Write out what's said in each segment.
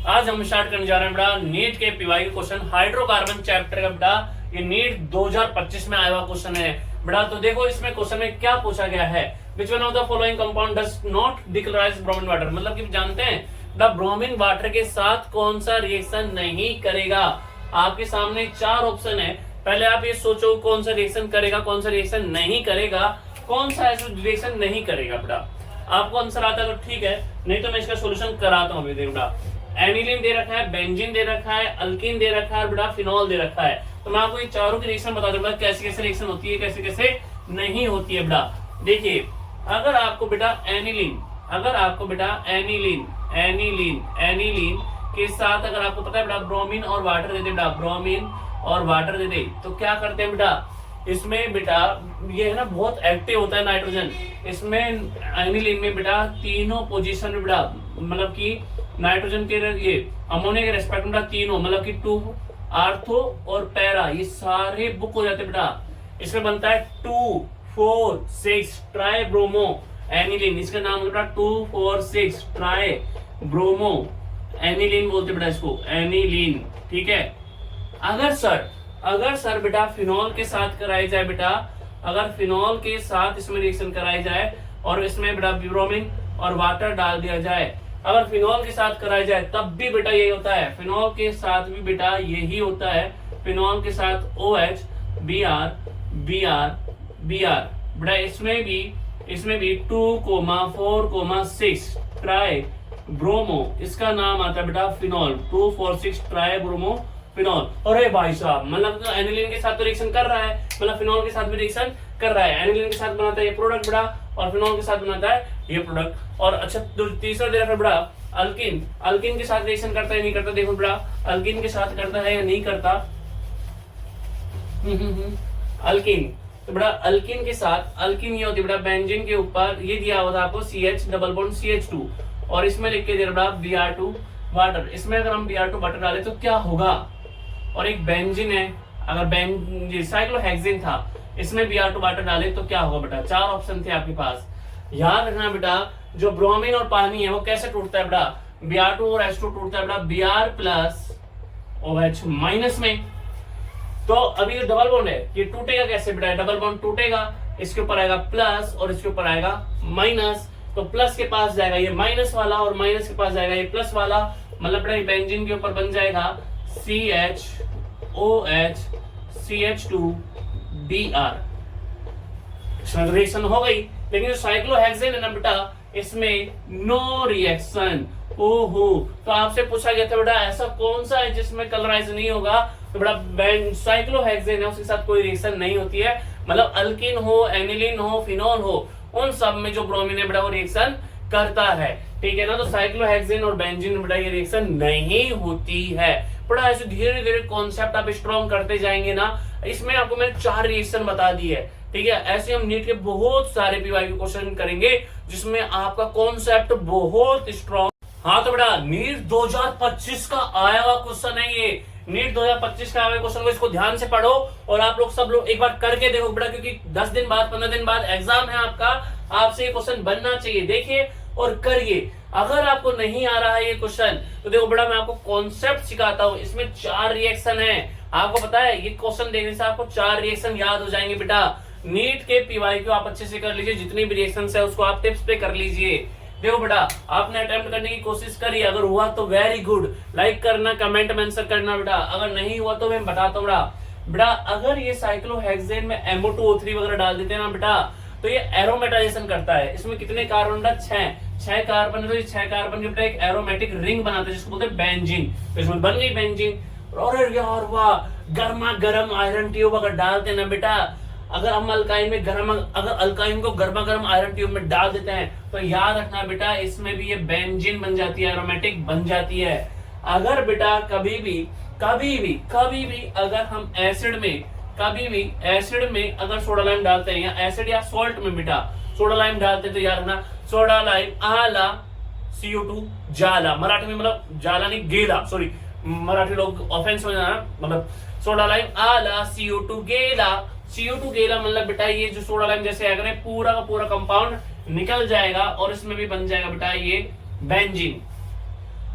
आज हम स्टार्ट करने जा रहे हैं बेटा नीट के पीवाई क्वेश्चन हाइड्रोकार्बन चैप्टर का बेटा। ये नीट 2025 में आया हुआ क्वेश्चन है बेटा। तो देखो इसमें क्वेश्चन में क्या पूछा गया है, which one of the following compound does not decolourise bromine water. मतलब कि जानते हैं बेटा ब्रोमीन वाटर के साथ कौन सा रिएक्शन नहीं करेगा। आपके सामने चार ऑप्शन है, पहले आप ये सोचो कौन सा रिएक्शन करेगा, कौन सा रिएक्शन नहीं करेगा, कौन सा ऐसा रिएक्शन नहीं करेगा बेटा। आपको आंसर आता है तो ठीक है, नहीं तो मैं इसका सोल्यूशन कराता हूँ बेटा। एनिलीन दे रखा है, बेंजीन दे रखा है, अल्कीन दे रखा है बेटा, फिनॉल दे रखा है। तो मैं आपको ये चारों की रिएक्शन बता दूंगा कैसे कैसे रिएक्शन होती है, कैसे कैसे नहीं होती है बेटा। देखिए अगर आपको बेटा एनिलीन, अगर आपको बेटा एनिलीन एनिलीन एनिलीन के साथ अगर आपको पता है बेटा ब्रोमीन और वाटर दे दे बेटा, ब्रोमीन और वाटर दे दे, तो क्या करते हैं बेटा इसमें बेटा ये है ना बहुत एक्टिव होता है नाइट्रोजन। इसमें एनिलीन में बेटा तीनों पोजीशन में बेटा मतलब कि नाइट्रोजन के ये अमोनिया के रेस्पेक्ट में तीनों मतलब कि 2 आर्थो और पैरा ये सारे बुक हो जाते हैं बेटा। इसमें बनता है 2, 4, 6 ट्राई ब्रोमो एनिलीन। इसका नाम बेटा 2, 4, 6 ट्राई ब्रोमो एनिलीन बोलते बेटा इसको, एनिलीन। ठीक है। अगर सर बेटा फिनॉल के साथ कराई जाए बेटा, अगर फिनॉल के साथ इसमें रिएक्शन कराई जाए और इसमें बेटा ब्रोमीन और वाटर डाल दिया जाए, अगर फिनॉल के साथ कराया जाए तब भी बेटा यही होता है। फिनॉल के साथ भी बेटा यही होता है। फिनॉल के साथ OH Br Br Br बेटा इसमें भी 2,4,6 ट्राई ब्रोमो, इसका नाम आता है बेटा फिनॉल। 2, 4, 6 try bromo phenol. अरे भाई साहब मतलब तो एनिलीन के साथ तो रिएक्शन कर रहा है, मतलब फिनॉल के साथ भी रिएक्शन कर रहा है। एनिलीन के साथ बनाता है ये प्रोडक्ट बेटा और फिनॉल के साथ बनाता है ये प्रोडक्ट। और अच्छा तीसरा दे रखा है बेटा अल्किन। अल्किन के साथ रिएक्शन करता है नहीं करता, देखो बेटा अल्किन के साथ करता है या नहीं करता। अल्किन तो बेटा अल्किन के साथ, अल्किन ये होती है बेटा बेंजीन के ऊपर ये दिया हुआ था आपको CH डबल बॉन्ड CH2 और इसमें लिख के दे रहा बेटा Br2 वाटर। इसमें अगर हम Br2 वाटर डाले तो क्या होगा। और एक बेंजीन है, अगर साइक्लोहेक्सेन था इसमें Br2 वाटर डाले तो क्या होगा बेटा। चार ऑप्शन थे आपके पास। याद रखना बेटा जो ब्रोमीन और पानी है वो कैसे टूटता है बेटा, Br2 और H2 टूटता है बेटा Br प्लस OH माइनस में। तो अभी जो डबल बॉन्ड है ये टूटेगा कैसे बेटा, डबल बॉन्ड टूटेगा, इसके ऊपर आएगा प्लस और इसके ऊपर आएगा माइनस। तो प्लस के पास जाएगा ये माइनस वाला और माइनस के पास जाएगा ये प्लस वाला, मतलब बेटा बेंजीन के ऊपर बन जाएगा CHOH CH2 Br। इसमें रिएक्शन हो गई, लेकिन जो साइक्लोहेक्सेन है ना बेटा इसमें नो रिएक्शन। ओहो, तो आपसे पूछा गया था बेटा ऐसा कौन सा है जिसमें कलराइज नहीं होगा, तो बेटा साइक्लोहेक्सेन है उसके साथ कोई रिएक्शन नहीं होती है। मतलब अल्किन हो, एनिलीन हो, फिनॉल हो, उन सब में जो ब्रोमीन है बेटा वो रिएक्शन करता है। ठीक है ना। तो साइक्लोहेक्सेन और बेंजीन बेटा ये रिएक्शन नहीं होती है बेटा। ऐसे धीरे धीरे कॉन्सेप्ट आप स्ट्रॉन्ग करते जाएंगे ना। इसमें आपको मैंने 4 रिएक्शन बता दी है। ठीक है। ऐसे हम नीट के बहुत सारे पीवाई के क्वेश्चन करेंगे जिसमें आपका कॉन्सेप्ट बहुत स्ट्रॉन्ग। हाँ तो बेटा नीट 2025 का आया हुआ क्वेश्चन है ये, नीट 2025 का आया हुआ क्वेश्चन को इसको ध्यान से पढ़ो और आप लोग सब लोग एक बार करके देखो बेटा, क्योंकि 10 दिन बाद 15 दिन बाद एग्जाम है आपका, आपसे ये क्वेश्चन बनना चाहिए। देखिए और करिए। अगर आपको नहीं आ रहा है ये क्वेश्चन तो देखो बेटा मैं आपको कॉन्सेप्ट सिखाता हूँ। इसमें 4 रिएक्शन है, आपको पता है ये क्वेश्चन देखने से आपको 4 रिएक्शन याद हो जाएंगे बेटा। नीट के पीवाई को आप अच्छे से कर लीजिए, जितनी भी रिएक्शन है उसको आप टिप्स पे कर लीजिए। देखो बेटा आपने अटेम्प्ट करने की कोशिश करी, अगर हुआ तो वेरी गुड, लाइक करना, कमेंट में आंसर करना बेटा। अगर नहीं हुआ तो मैं बताता हूँ बेटा अगर ये साइक्लोहेक्सेन में MO2O3 वगैरह डाल देते हैं ना बेटा तो ये एरोमेटाइजेशन करता है। इसमें कितने कार्बन बेटा 6 कार्बन है, तो ये 6 कार्बन के बेटा एक एरोमेटिक रिंग बनाते हैं जिसको बोलते हैं बेंजीन। तो इसमें बन गई बेंजीन। और यार वाह, गर्मा गर्म आयरन ट्यूब अगर डालते ना बेटा, अगर हम अल्काइन में अगर अल्काइन को गर्मा गर्म आयरन ट्यूब में डाल देते हैं तो याद रखना बेटा इसमें भी ये बेंजीन बन जाती है, एरोमेटिक बन जाती है। अगर बेटा कभी भी अगर हम एसिड में अगर सोडा लाइम डालते हैं या एसिड या सॉल्ट में बेटा सोडा लाइम डालते हैं तो याद रखना सोडा लाइम आला CO2 जाला, मराठी में मतलब जाला नहीं गेला, सॉरी मराठी लोग ऑफेंस हो जाना, मतलब सोडा लाइम आला CO2 गेला। CO2 गेला मतलब बेटा ये जो सोडा लाइम जैसे अगर पूरा का पूरा कंपाउंड निकल जाएगा और इसमें भी बन जाएगा बेटा ये बेंजीन।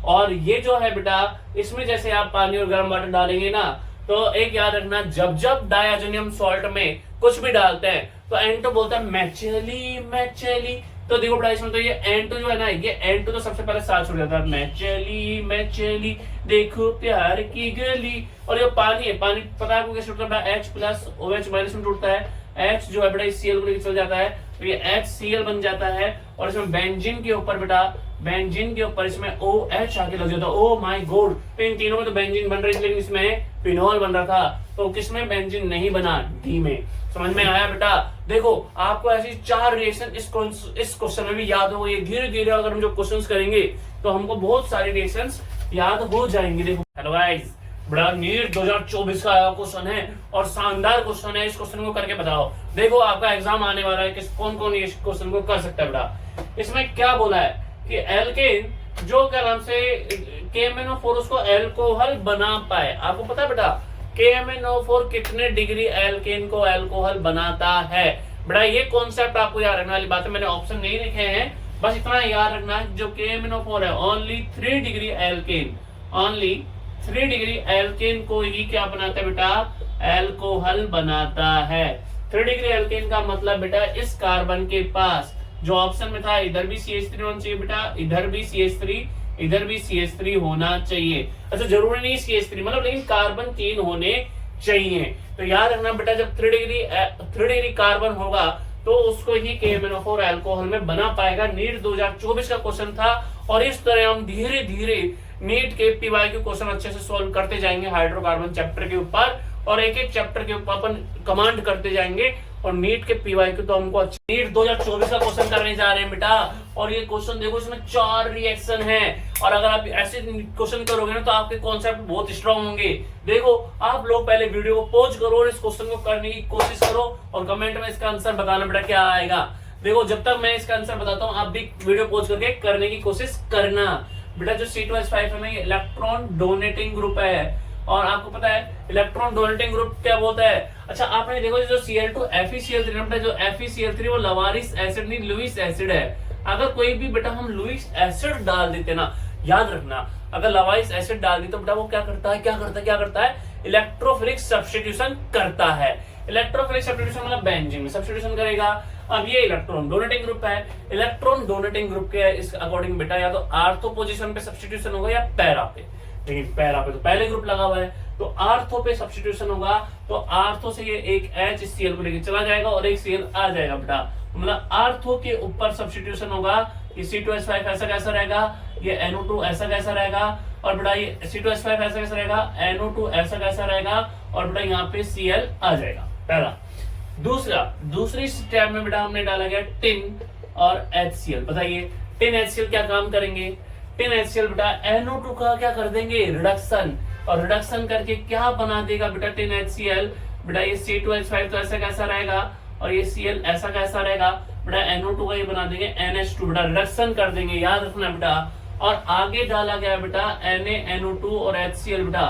और ये जो है बेटा, इसमें जैसे आप पानी और गर्म वाटर डालेंगे ना, तो एक याद रखना, जब जब डायजोनियम सॉल्ट में कुछ भी डालते हैं तो N2 बोलता है मैचेली मैचेली। तो देखो बेटा, इसमें तो ये N2 जो है ना, ये N2 तो सबसे पहले साथ छुड़ जाता है, मैचेली मैचेली देखो प्यार की गली। और ये पानी है, पानी पता है आपको कैसे टूटता है, H प्लस OH माइनस में टूटता है, H जो है बेटा इस Cl को लेकर चल जाता है, तो ये HCl बन जाता है। और इसमें बेंजीन के ऊपर बेटा, बेंजीन के ऊपर इसमें OH आके लग जाता है। ओ माय गॉड, तो इन तीनों में तो बेंजीन बन रही है, लेकिन इसमें फिनोल बन रहा था, तो किसमें बेंजीन नहीं बना, डी में। समझ में आया बेटा? देखो आपको ऐसी 4 रिएक्शन इस क्वेश्चन में भी याद होगा। ये धीरे धीरे अगर हम जो क्वेश्चंस करेंगे तो हमको बहुत सारे रिएक्शंस याद हो जाएंगे। देखो हेलो गाइस, बड़ा नीट 2024 का आया क्वेश्चन है और शानदार क्वेश्चन है। इस क्वेश्चन को करके बताओ। देखो आपका एग्जाम आने वाला है, किस कौन कौन इस क्वेश्चन को कर सकता है बेटा। इसमें क्या बोला है कि एल्केन जो क्या नाम से KMnO4 उसको एल्कोहल बना पाए। आपको पता है बेटा KMnO4 कितने डिग्री एल्केन को एल्कोहल बनाता है? बेटा ये कॉन्सेप्ट आपको याद रखने वाली बात है, मैंने ऑप्शन नहीं लिखे हैं, बस इतना याद रखना जो KMnO4 है only 3 degree alkane, only 3 degree alkane को ही क्या बनाता है बेटा, एल्कोहल बनाता है। 3 डिग्री एल्केन का मतलब बेटा इस कार्बन के पास जो ऑप्शन में था, इधर भी CH3 होना चाहिए बेटा, इधर भी CH3, इधर भी CH3 होना चाहिए। अच्छा जरूरी नहीं CH3 मतलब, लेकिन कार्बन 3 होने चाहिए। तो याद रखना बेटा, जब 3 डिग्री कार्बन होगा तो उसको ही KMnO4 एल्कोहल में बना पाएगा। नीट 2024 का क्वेश्चन था और इस तरह हम धीरे धीरे नीट के PYQ क्वेश्चन अच्छे से सॉल्व करते जाएंगे हाइड्रोकार्बन चैप्टर के ऊपर, और एक एक चैप्टर के ऊपर अपन कमांड करते जाएंगे। और नीट के PYQ तो हमको नीट 2024 का क्वेश्चन करने जा रहे हैं बेटा। और ये क्वेश्चन देखो, इसमें 4 रिएक्शन है, और अगर आप ऐसे क्वेश्चन करोगे ना तो आपके कॉन्सेप्ट बहुत स्ट्रांग होंगे। देखो आप लोग पहले वीडियो को पॉज करो और इस क्वेश्चन को करने की कोशिश करो और कमेंट में इसका आंसर बताना बेटा क्या आएगा। देखो जब तक मैं इसका आंसर बताता हूँ आप भी वीडियो पॉज करके करने की कोशिश करना बेटा। जो C2H5 है ना, ये इलेक्ट्रॉन डोनेटिंग ग्रुप है, और आपको पता है इलेक्ट्रॉन डोनेटिंग ग्रुप क्या बोलता है। अच्छा आपने देखो जो Cl2 FeCl3 जो FeCl3 वो लवारिस एसिड नहीं लुईस एसिड है। अगर कोई भी बेटा हम लुईस एसिड डाल देते ना, याद रखना अगर लवारिस एसिड डाल दी तो बेटा वो क्या करता है, इलेक्ट्रोफिलिक सब्स्टिट्यूशन करता है। इलेक्ट्रोफिलिक सब्स्टिट्यूशन मतलब बेंजीन में सब्स्टिट्यूशन करेगा। अब ये इलेक्ट्रॉन डोनेटिंग ग्रुप है, इलेक्ट्रॉन डोनेटिंग ग्रुप के इस अकॉर्डिंग बेटा या तो आर्थो पोजीशन पे सब्स्टिट्यूशन होगा या पैरा पे, लेकिन पैरा पे तो पहले ग्रुप लगा हुआ है, तो आर्थो पे सब्स्टिट्यूशन होगा। तो आर्थो से ये एक HCl को लेके चला जाएगा और एक Cl आ जाएगा बेटा, मतलब आर्थो के ऊपर सब्स्टिट्यूशन होगा। ये C2H5 ऐसा कैसा रहेगा, ये NO2 ऐसा कैसा रहेगा, और बेटा ये C2H5 ऐसा कैसा रहेगा, NO2 ऐसा कैसा रहेगा, और बेटा यहाँ पे Cl आ जाएगा पहला। दूसरी स्टेप में बेटा हमने डाला गया टिन और HCl। बताइए टिन HCl क्या काम करेंगे। टिन HCl बेटा NO2 का क्या कर देंगे, रिडक्शन, और रिडक्शन करके क्या बना देगा बेटा टिन HCl। बेटा ये C2H5 तो ऐसा कैसा रहेगा और ये Cl ऐसा कैसा रहेगा, बेटा NO2 का ये बना देंगे NH2, बेटा रिडक्शन कर देंगे, याद रखना बेटा। और आगे डाला गया बेटा NaNO2 और HCl, बेटा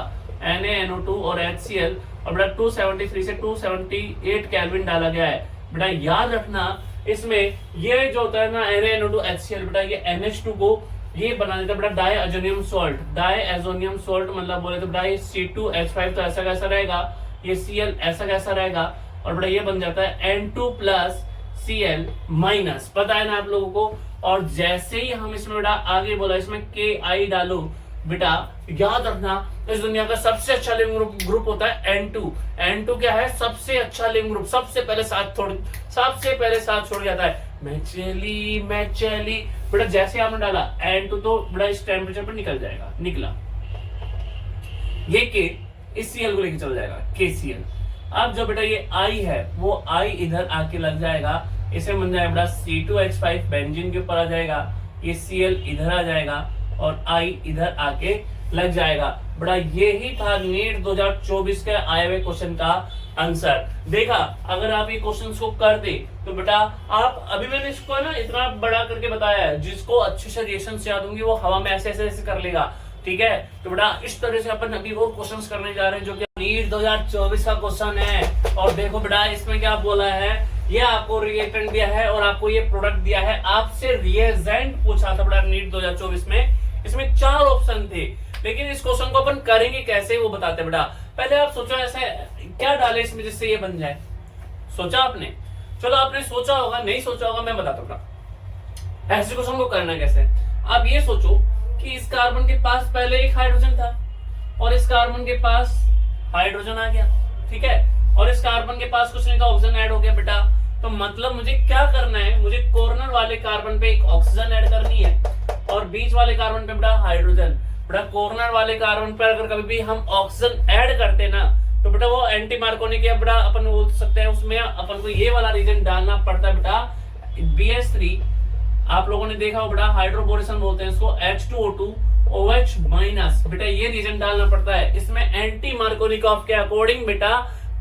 NaNO2 और HCl, और बेटा 273 से 278 केल्विन डाला गया है। बेटा याद रखना इसमें ये जो होता है ना NaNO2 HCl, बेटा ये NH2 को ये बना देता है बेटा डायएजोनियम सॉल्ट। डायएजोनियम सॉल्ट मतलब बोले तो बेटा ये C2H5 तो ऐसा कैसा रहेगा, ये Cl ऐसा कैसा रहेगा, और बेटा ये बन जाता है N2 प्लस Cl माइनस। पता है ना आप लोगों को। और जैसे ही हम इसमें बेटा आगे बोला इसमें Ki डालो, बेटा याद रखना इस दुनिया का सबसे अच्छा लिविंग ग्रुप होता है N2। N2 क्या है, सबसे अच्छा लिविंग ग्रुप, सबसे पहले साथ छोड़ जाता है। मैं चली बेटा, जैसे आपने डाला N2 तो बेटा इस टेम्परेचर पर निकल जाएगा, निकला ये K इस Cl को लेके चल जाएगा KCl। अब जो बेटा ये I है वो I इधर आके लग जाएगा, इसे बन जाएगा बेटा C2H5 बेंजीन के ऊपर आ जाएगा, ये Cl इधर आ जाएगा और I इधर आके लग जाएगा। बड़ा यही था नीट 2024 के आए हुए क्वेश्चन का आंसर। देखा अगर आप ये क्वेश्चंस को कर दे तो बेटा आप, अभी मैंने इसको ना इतना बड़ा करके बताया है, जिसको अच्छे से रिएक्शन याद होंगे वो हवा में ऐसे ऐसे कर लेगा, ठीक है। तो बेटा इस तरह से अपन अभी और क्वेश्चंस करने जा रहे हैं जो कि नीट 2024 का क्वेश्चन है। और देखो बेटा इसमें क्या बोला है, ये आपको रिएक्टेंट दिया है और आपको ये प्रोडक्ट दिया है। आपसे रिएजेंट पूछा था बेटा नीट 2024 में इसमें 4 ऑप्शन थे, लेकिन इस क्वेश्चन को अपन करेंगे कैसे वो बताते बेटा। पहले आप सोचो ऐसा क्या डाले इसमें जिससे ये बन जाए, सोचा आपने? चलो आपने सोचा होगा, नहीं सोचा होगा मैं बताता हूँ ऐसे क्वेश्चन को करना कैसे। आप ये सोचो कि इस कार्बन के पास पहले एक हाइड्रोजन था और इस कार्बन के पास हाइड्रोजन आ गया, ठीक है, और इस कार्बन के पास कुछ नहीं का ऑक्सीजन ऐड हो गया बेटा। तो मतलब मुझे क्या करना है, मुझे कॉर्नर वाले कार्बन पे एक ऑक्सीजन ऐड करनी है और बीच वाले कार्बन पे बेटा हाइड्रोजन। बेटा कॉर्नर वाले कार्बन पर अगर कभी भी हम ऑक्सीजन ऐड करते ना तो बेटा वो एंटी मार्कोनिक है बेटा, अपन बोल सकते हैं उसमें अपन को ये वाला रीजन डालना पड़ता है बेटा BH3। आप लोगों ने देखा हो बेटा हाइड्रोबोरेशन बोलते हैं इसको, H2O2 OH माइनस, बेटा ये रीजन डालना पड़ता है। इसमें एंटी मार्कोनिकॉफ के अकॉर्डिंग बेटा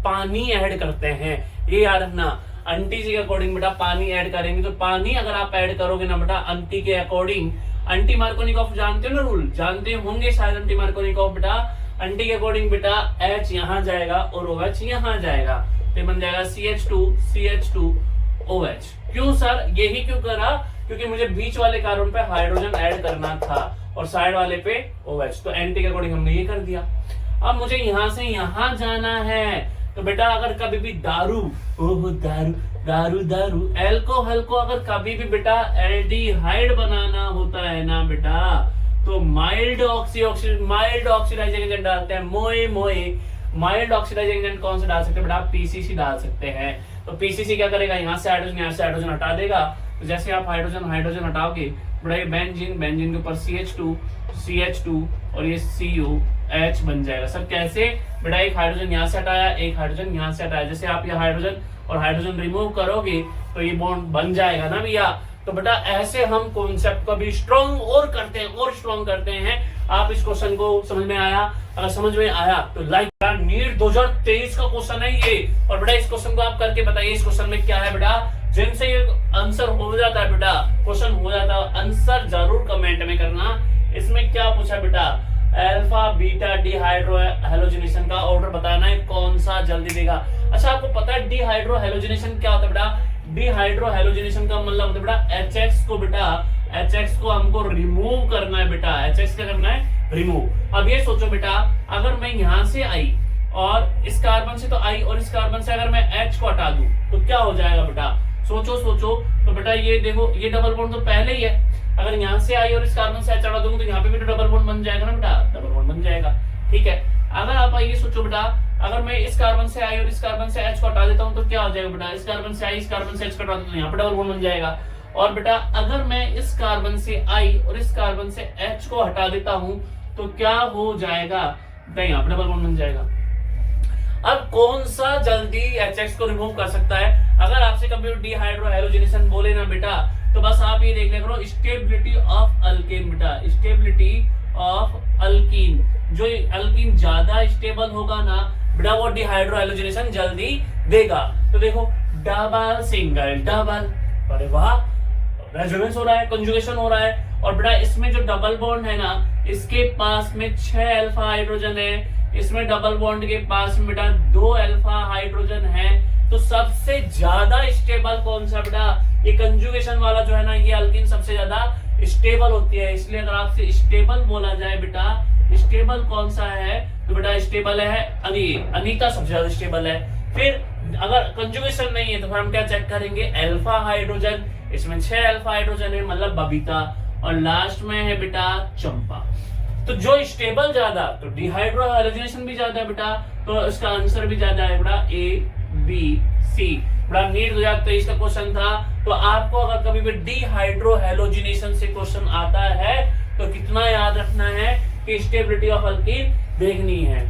पानी ऐड करते हैं, ये याद रखना। आंटी जी के अकॉर्डिंग बेटा पानी ऐड करेंगे, तो पानी अगर आप ऐड करोगे ना बेटा आंटी के अकॉर्डिंग, एंटी मार्कोनिकॉफ जानते हो ना रूल, जानते होंगे शायद एंटी मार्कोनिकॉफ बेटा, आंटी के अकॉर्डिंग बेटा H यहाँ जाएगा और OH यहाँ जाएगा, तो बन जाएगा CH2OH। क्यों सर, यही क्यों करा? क्योंकि मुझे बीच वाले कार्बन पे हाइड्रोजन ऐड करना था और साइड वाले पे OH, तो एंटी के अकॉर्डिंग हमने ये कर दिया। अब मुझे यहां से यहां जाना है, तो बेटा अगर कभी भी दारू, ओह दारू दारू दारू, एल्कोहल को अगर कभी भी बेटा एल्डिहाइड बनाना होता है ना बेटा, तो माइल्ड ऑक्सीडाइजिंग एजेंट डालते हैं, मोए। माइल्ड ऑक्सीडाइजिंग एजेंट कौन सा डाल सकते हैं बेटा? PCC डाल सकते हैं। तो PCC क्या करेगा, यहाँ से हाइड्रोजन हटा देगा। तो जैसे आप हाइड्रोजन हटाओगे बेटा ये बेंजीन के ऊपर CH2 और ये COH बन जाएगा। सर कैसे? बेटा एक हाइड्रोजन यहाँ से हटाया, एक हाइड्रोजन यहाँ से हटाया, जैसे आप ये हाइड्रोजन और हाइड्रोजन रिमूव करोगे तो ये बॉन्ड बन जाएगा ना भैया। तो बेटा ऐसे हम कॉन्सेप्ट को भी स्ट्रॉन्ग और स्ट्रॉन्ग करते हैं। आप इस क्वेश्चन को समझ में आया? अगर समझ में आया तो लाइक। नीट 2023 का क्वेश्चन है ये, और बेटा इस क्वेश्चन को आप करके बताइए इस क्वेश्चन में क्या है बेटा, जिनसे ये आंसर हो जाता है बेटा, क्वेश्चन हो जाता है, आंसर जरूर कमेंट में करना। इसमें क्या पूछा बेटा, अल्फा बीटा डिहाइड्रो हेलोजिनेशन का ऑर्डर बताना है, कौन सा जल्दी देगा। अच्छा आपको पता है डिहाइड्रो हेलोजिनेशन क्या होता है बेटा? डिहाइड्रो हेलोजिनेशन का मतलब होता है बेटा HX को हमको रिमूव करना है बेटा। HX क्या करना है? रिमूव। अब ये सोचो बेटा, अगर मैं यहां से आई और इस कार्बन से तो आई और इस कार्बन से अगर मैं H को हटा दूं तो क्या हो जाएगा बेटा? सोचो तो बेटा ये देखो, ये डबल बॉन्ड तो पहले ही है, अगर यहाँ से आई और इस कार्बन से H हटा दूंगा तो यहाँ पे भी तो डबल बॉन्ड बन जाएगा ना बेटा, डबल बॉन्ड बन जाएगा, ठीक है। अगर आप ये सोचो बेटा, अगर मैं इस कार्बन से आई और इस कार्बन से H को हटा देता हूँ तो क्या हो जाएगा बेटा? इस कार्बन से आई, इस कार्बन से H को हटा दूं तो यहाँ पे डबल बॉन्ड बन जाएगा। और बेटा अगर मैं इस कार्बन से आई और इस कार्बन से H को हटा देता हूँ तो क्या हो जाएगा बेटा? यहाँ पे डबल बॉन्ड बन जाएगा। अब कौन सा जल्दी HX को रिमूव कर सकता है? अगर आपसे कभी डिहाइड्रो हेलोजिनेशन बोले ना बेटा, तो बस आप ये देख लिया करो स्टेबिलिटी ऑफ अल्केन बेटा, स्टेबिलिटी ऑफ अल्कीन। जो अल्कीन ज्यादा स्टेबल होगा ना बेटा वो डिहाइड्रो हेलोजिनेशन जल्दी देगा। तो देखो डबल सिंगल डबल, अरे वाह, रेजोनेंस हो रहा है, कंजुगेशन हो रहा है। और बेटा इसमें जो डबल बॉन्ड है ना, इसके पास में 6 अल्फा हाइड्रोजन है, इसमें डबल बॉन्ड के पास में बेटा 2 अल्फा हाइड्रोजन है। तो सबसे ज्यादा स्टेबल कौन सा बेटा? ये कंजुगेशन वाला जो है ना, ये अल्कीन सबसे ज्यादा स्टेबल होती है। इसलिए अगर आपसे स्टेबल बोला जाए बेटा, स्टेबल कौन सा है तो बेटा स्टेबल है अनीता सबसे ज्यादा स्टेबल है। फिर अगर कंजुगेशन नहीं है तो फिर हम क्या चेक करेंगे? अल्फा हाइड्रोजन, इसमें 6 अल्फा हाइड्रोजन है मतलब बबीता, और लास्ट में है बेटा चंपा। तो जो स्टेबल ज्यादा तो डिहाइड्रो हेलोजिनेशन भी ज्यादा है बेटा, तो इसका आंसर भी ज्यादा है बेटा ABC। बड़ा नीट 2023 का क्वेश्चन था। तो आपको अगर कभी भी डिहाइड्रो हेलोजिनेशन से क्वेश्चन आता है तो कितना याद रखना है कि स्टेबिलिटी ऑफ अल्कीन देखनी है।